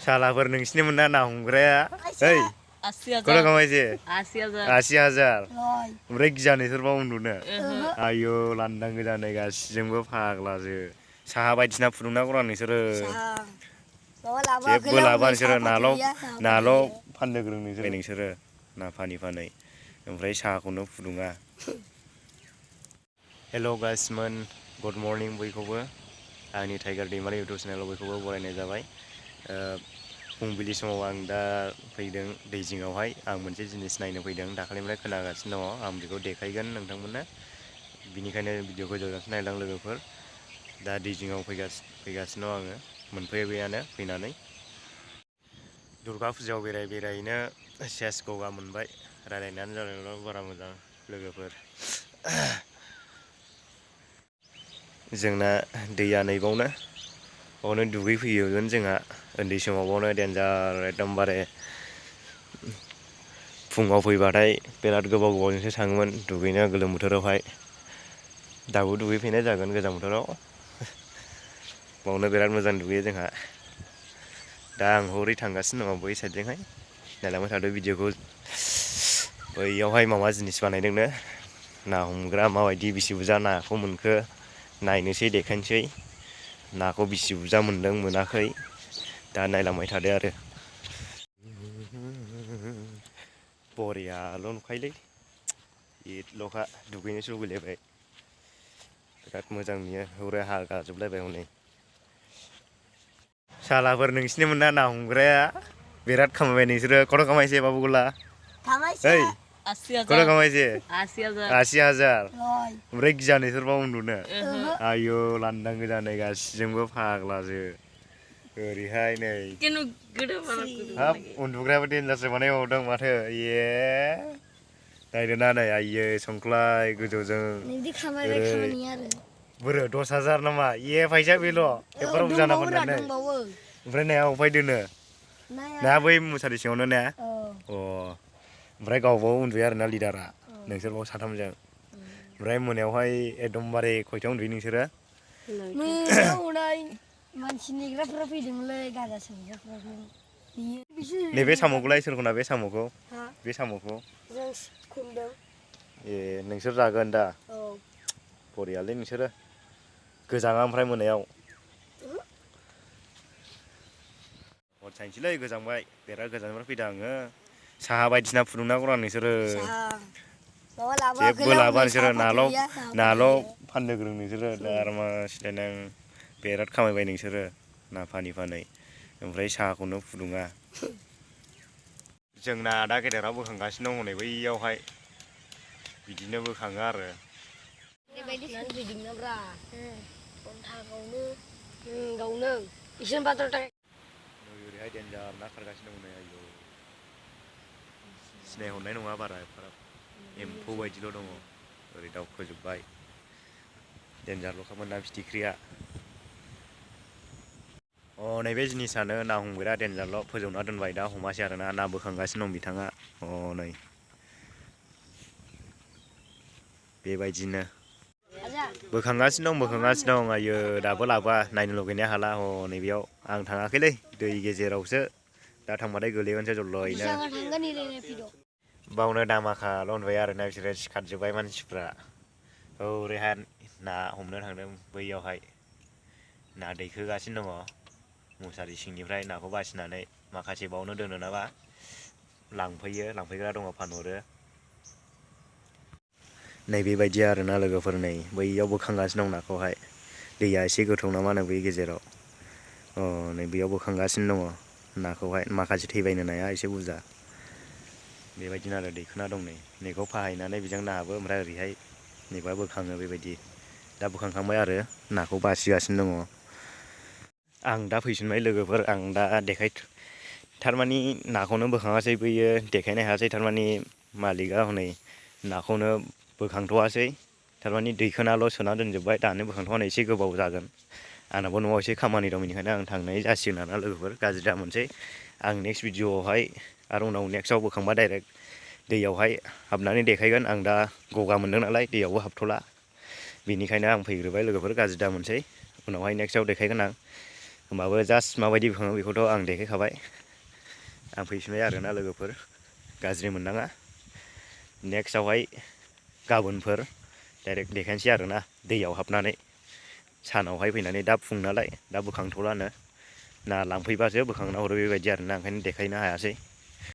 सालाफोर नोंसिनि मोनना ना हमग्राया ओइ खौनो खामायसे 80,000 ओमफ्राय गिजानो सोरबा उन्दुनो आयौ लांदां गोजानै गासिजोंबो फाग्लासो साहा बायदिसिना फुदुंना गरा नोंसोरो जेबो लाबा नोंसोरो नाल' फाननो गोरों नोंसोरो ना फानै ओमफ्राय साहाखौनो फुदुङा। हेल' गाइसमोन गुड मर्निं बयखौबो आंनि टाइगार दैमारि इउटुब चेनेलाव बयखौबो बरायनाय जाबाय। फुंबिलि समाव आं दा फैदों दै जिङावहाय आं मोनसे जिनिस नायनो फैदों दाखालिनिफ्राय खोनागासिनो दङ आं बेखौ देखायगोन नोंथांमोननो बिनिखायनो भिडिअखौ जोबजासिम नायलां लोगोफोर। दा दै जिङाव फैगासिनो दं आङो मोनफैबायानो फैनानै दुर्गा फुजायाव बेरायैनो सेस गगा मोनबाय रायलायनानै जालायनायल' बारा मोजां लोगोफोर। जोंना दैया नैबावनो दुगैफैयोमोन जोंहा उन्दै समाव बावनो देन्जार एकदमबारे फुङाव फैबाथाय बिराद गोबावजोंसो थाङोमोन दुगैनो गोलोम बोथोरावहाय दाबो दुगैफैनाय जागोन गोजां बोथोराव बावनो बिराद मोजां दुगैयो जोंहा। दा आं हरै थांगासिनो दङ बै साइडजोंहाय नायलांबाय थादो भिडिअखौ। बैयावहाय माबा जिनिस बानायदोंनो ना हमग्रा माबायदि बिसि बुरजा नाखौ मोनखो नायनोसै देखायनोसै नाखौ बिसि बुरजा मोनदों मोनाखै दा नायलांबाय थादो आरो। बरियाल' नुखायोलै इदल'खा दुगैनोसो लुबैलायबाय बिराद मोजां नुयो हौरै हागाजोबलायबाय हनै सालाफोर नोंसिनि मोनना ना हमग्राया बिराद खामायबाय नोंसोरो खौनो खामायसे बाबुगुला ओइ खौनो खामायसे 80,000 ओमफ्राय गिजानो सोरबा उन्दुनो आयौ लांदां गोजानै गासिजोंबो फाग्लासो ओरैहाय नै हाब उन्दुग्रायाबो देन्जारसो बानायबावदों माथो इये नायदोना नै आइयै संख्लाय गोजौजों बोरो 10,000 नामा इये फैसा बेल' एफाराब बुरजा ना फाननानै ओमफ्राय नाया अफाय दोनो नाया बै मुसारि सिङावनो ने ओमफ्राय गावबाव उन्दुयो आरोना लिडारा नोंसोरबाव साथामजों ओमफ्राय मोनायावहाय एकदमबारे खयथायाव उन्दुयो नोंसोरो? मानसि नेग्राफोरा फैदोंमोनलै गाजा सोंग्राफोरा नैबे साम'खौलाय सोरखौना बे साम'खौ बे साम'खौ ए नोंसोर जागोन दा बरियालै नोंसोरो गोजाङा ओमफ्राय मोनायाव हर साइनसैलै गोजांबाय बिराद गोजाननिफ्राय फैदों आङो साहा बायदिसिना फुदुंना गरा नोंसोरो जेबो लाबा नोंसोरो नाल' फाननो गोरों नोंसोरो दारमासिलायनां बिराद खामायबाय नोंसोरो ना फानै ओमफ्राय साहाखौनो फुदुङा। जोंना आदा गेदेरा बोखांगासिनो दं हनै बैयावहाय बिदिनो बोखाङो आरो ओरैहाय देन्जार ना खारगासिनो दं नै आयौ सिनायहरनाय नङा बारा एफाराब एम्फौ बायदिल' दङ ओरै दावखोजोब्बाय देन्जारल'खामोन ना फिथिख्रिया नैबे जिनिसानो ना हमग्रा देन्जारल' फोजौना दोनबाय दा हमासै आरोना ना बोखांगासिनो दं बिथाङा नै बेबायदिनो बोखांगासिनो दं आयो दाबो लाबोआ नायनो लुगैनाया हाला नैबेयाव आं थाङाखैलै दै गेजेरावसो दा थांबाथाय गोलैगोनसो जल्लयैनो बावनो दामाखाल' होनबाय आरोना बिसोरो सिखारजोब्बाय मानसिफ्रा ओरैहाय ना हमनो थांदों बैयावहाय ना दैखोगासिनो दङ मुसारि सिंनिफ्राय नाखौ बासिनानै माखासे बावनो दोनो नामा लांफैग्रा दङ फानहरो नै बेबायदि आरोना लोगोफोर नै बैयाव बोखांगासिनो दं नाखौहाय दैया एसे गोथौ नामा नै बै गेजेराव नै बेयाव बोखांगासिनो दङ नाखौहाय माखासे थैबायनो नाया एसे बुरजा बेबायदिनो आरो दैखोना दं नै नैखौ फाहायनानै बेजों नाबो ओमफ्राय ओरैहाय नैबा बोखाङो बेबायदि दा बोखांखांबाय आरो नाखौ बासिगासिनो दङ। आं दा फैफिनबाय लोगोफोर आं दा थारमानि नाखौनो बोखाङासै बैयो देखायनो हायासै थारमानि मालिकआ हनै नाखौनो बोखांथ'वासै थारमानि दैखोनाल' सोना दोनजोब्बाय दानो बोखांथ'वानो एसे गोबाव जागोन आंनाबो न'आव एसे खामानि दं बेनिखायनो आं थांनाय जासिगोन आरोना लोगोफोर गाज्रि दा मोनसै आं नेक्स्ट भिडिअआवहाय आरो उनाव नेक्स्टआव बोखांबा डाइरेक्ट दैयावहाय हाबनानै देखायगोन आं दा गगा मोनदों नालाय दैयावबो हाबथ'ला बेनिखायनो आं फैग्रोबाय लोगोफोर गाज्रि दा मोनसै उनावहाय नेक्स्टआव देखायगोन आं होमबाबो जास्ट माबायदि बोखाङो बेखौथ' आं देखायखाबाय। आं फैफिनबाय आरोना लोगोफोर, गाज्रि मोननाङा। नेक्स्टआवहाय गाबोनफोर डाइरेक्ट देखायनोसै आरोना दैयाव हाबनानै। सानावहाय फैनानै दा फुं नालाय दा बोखांथ'लानो, ना लांफैबासो बोखांना हरो बेबायदि आरोना, ओंखायनो देखायनो हायासै।